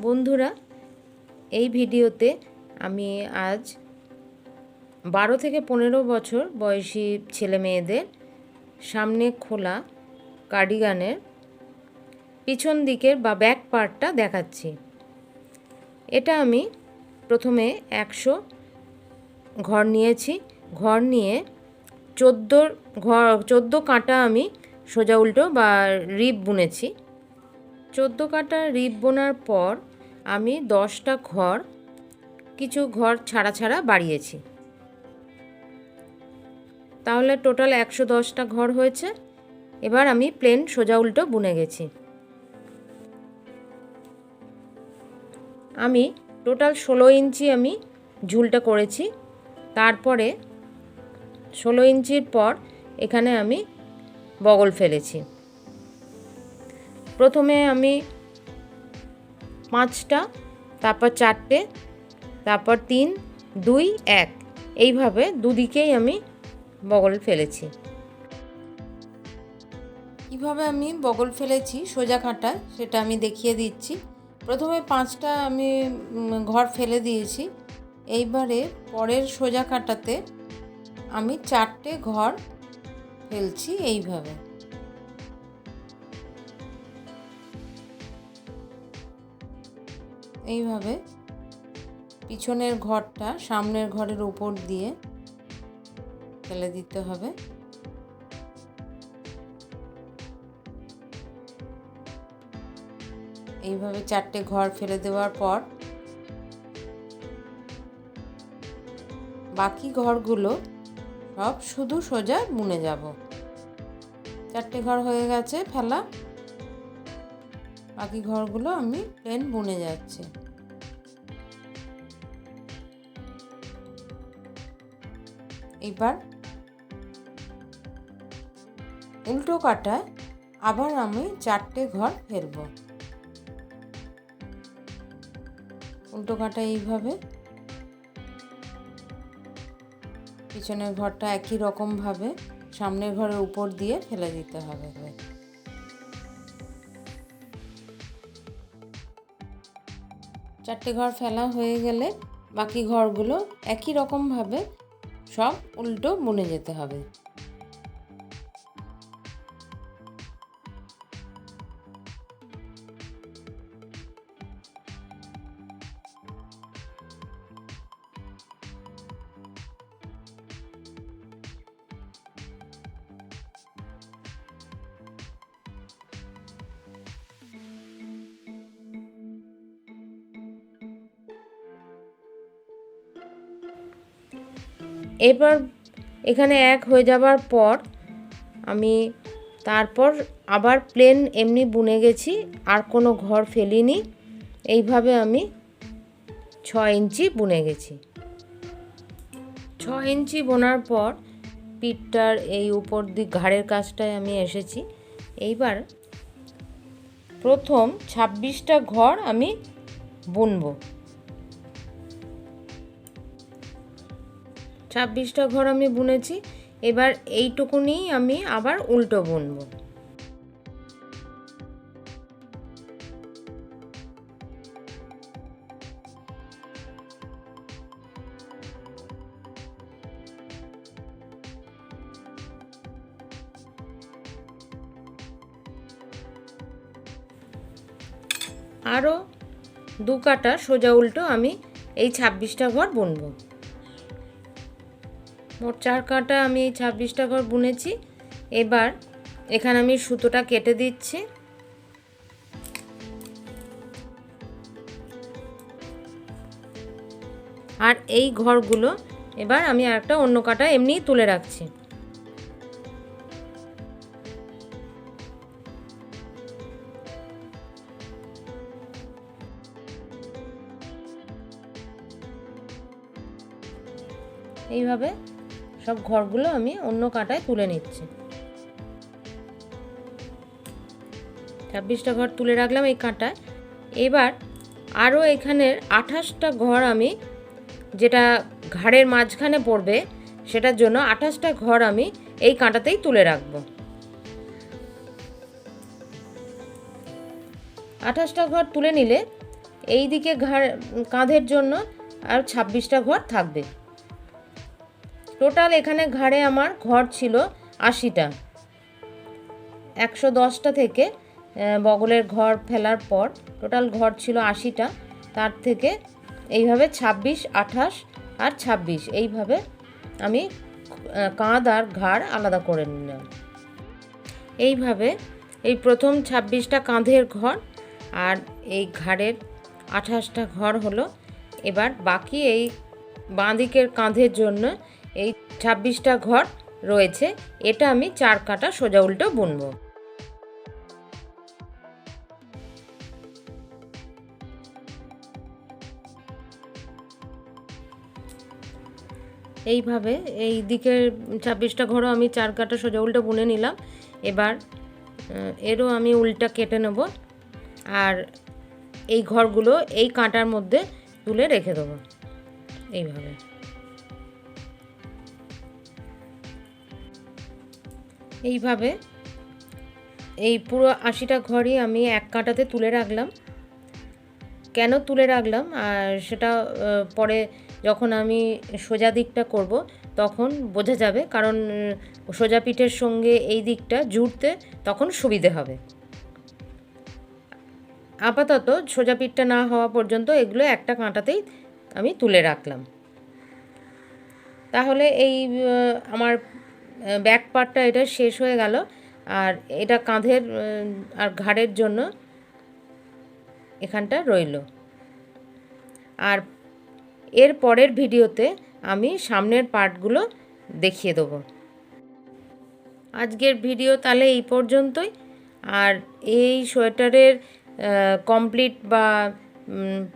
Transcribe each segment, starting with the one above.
বন্ধুরা, এই ভিডিওতে আমি আজ 12 থেকে 15 বছর বয়সী ছেলে মেয়েদের সামনে খোলা কার্ডিগানের পিছন দিকের বা ব্যাক পার্টটা দেখাচ্ছি। এটা আমি প্রথমে 100 ঘর নিয়েছি। ঘর নিয়ে 14 কাঁটা আমি সোজা উল্টো বা রিপ বুনেছি। 14 কাঁটা রিপ বোনার পর আমি 10টা ঘর কিছু ঘর ছাড়া ছাড়া বাড়িয়েছি, তাহলে টোটাল 110টা ঘর হয়েছে। এবার আমি প্লেন সোজা উল্টো বুনে গেছি। আমি টোটাল 16 ইঞ্চি আমি ঝুলটা করেছি। তারপরে 16 ইঞ্চির পর এখানে আমি বগল ফেলেছি। প্রথমে আমি 5টা, তারপর 4টে, তারপর 3, 2, 1 এইভাবে দুদিকেই আমি বগল ফেলেছি। কীভাবে আমি বগল ফেলেছি সোজা কাঁটায় সেটা আমি দেখিয়ে দিচ্ছি। প্রথমে 5টা আমি ঘর ফেলে দিয়েছি। এইবারে পরের সোজা কাঁটাতে আমি 4টে ঘর ফেলছি। এইভাবে পিছনের ঘরটা সামনের ঘরের উপর দিয়ে ফেলে দিতে হবে। এইভাবে 4টে ঘর ফেলে দেওয়ার পর বাকি ঘরগুলো সব শুধু সোজা বুনে যাব। 4টে ঘর হয়ে গেছে ফেলা, বাকি ঘরগুলো আমি প্লেন বুনে যাচ্ছি। এবার উল্টো কাটায় আবার আমি 4টে ঘর ফেলবো। উল্টো কাটায় এইভাবে পিছনের ঘরটা একই রকমভাবে সামনের ঘরের উপর দিয়ে ফেলে দিতে হবে। 4টে ঘর ফেলা হয়ে গেলে বাকি ঘরগুলো একই রকমভাবে সব উল্টো বুনে যেতে হবে। এবার এখানে এক হয়ে যাবার পর আমি তারপর আবার প্লেন এমনি বুনে গেছি, আর কোনো ঘর ফেলিনি। এইভাবে আমি 6 ইঞ্চি বুনে গেছি। 6 ইঞ্চি বোনার পর পিঠটার এই উপর দিক ঘাড়ের কাছটায় আমি এসেছি। এইবার প্রথম 26টা ঘর আমি বুনবো। 26টা ঘর আমি বুনেছি। এবার এইটুকুনি আমি আবার উল্টো বুনবো। আরও 2 কাটা সোজা উল্টো আমি এই 26টা ঘর বুনবো। মোট 4 কাটা আমি এই 26টা ঘর বুনেছি। এবার এখানে আমি সুতোটা কেটে দিচ্ছি। আর এই ঘরগুলো এবার আমি আরেকটা অন্য কাটা এমনিই তুলে রাখছি। এইভাবে সব ঘরগুলো আমি অন্য কাটায় তুলে নিচ্ছি। 26টা ঘর তুলে রাখলাম এই কাঁটায়। এবার আরও এখানের 28টা ঘর আমি, যেটা ঘাড়ের মাঝখানে পড়বে সেটার জন্য 28টা ঘর আমি এই কাঁটাতেই তুলে রাখব। 28টা ঘর তুলে নিলে এই দিকে কাঁধের জন্য আর 26টা ঘর থাকবে। টোটাল এখানে ঘাড়ে আমার ঘর ছিল 80টা। 110টা থেকে বগলের ঘর ফেলার পর টোটাল ঘর ছিল 80টা। তার থেকে এইভাবে 26, 28 আর 26 এইভাবে আমি কাঁধ আর ঘাড় আলাদা করে নিলাম। এইভাবে এই প্রথম 26টা কাঁধের ঘর আর এই ঘাড়ের 28টা ঘর হলো। এবার বাকি এই বাঁ দিকের কাঁধের জন্য এই 26টা ঘর রয়েছে, এটা আমি 4 কাটা সোজা উল্টো বুনবো। এইভাবে এই দিকের 26টা ঘরও আমি 4 কাটা সোজা উল্টো বুনে নিলাম। এবার এরও আমি উল্টা কেটে নেব আর এই ঘরগুলো এই কাঁটার মধ্যে তুলে রেখে দেবো। এইভাবে এই পুরো 80টা ঘরই আমি এক কাঁটাতে তুলে রাখলাম। কেন তুলে রাখলাম আর সেটা পরে যখন আমি সোজা দিকটা করব তখন বোঝা যাবে, কারণ সোজা পিঠের সঙ্গে এই দিকটা জুড়তে তখন সুবিধে হবে। আপাতত সোজা পিঠটা না হওয়া পর্যন্ত এগুলো একটা কাঁটাতেই আমি তুলে রাখলাম। তাহলে এই আমার ব্যাক পার্টটা এটা শেষ হয়ে গেল। আর এটা কাঁধের আর ঘাড়ের জন্য এখানটা রইল। আর এর পরের ভিডিওতে আমি সামনের পার্টগুলো দেখিয়ে দেবো। আজকের ভিডিও তাহলে এই পর্যন্তই। আর এই সোয়েটারের কমপ্লিট বা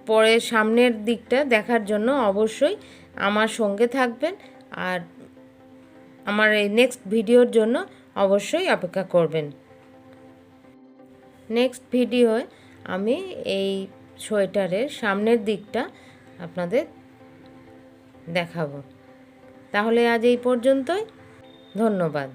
পরে সামনের দিকটা দেখার জন্য অবশ্যই আমার সঙ্গে থাকবেন আর আমার এই নেক্সট ভিডিওর জন্য অবশ্যই অপেক্ষা করবেন। নেক্সট ভিডিওয় আমি এই সোয়েটারের সামনের দিকটা আপনাদের দেখাবো। তাহলে আজ এই পর্যন্তই। ধন্যবাদ।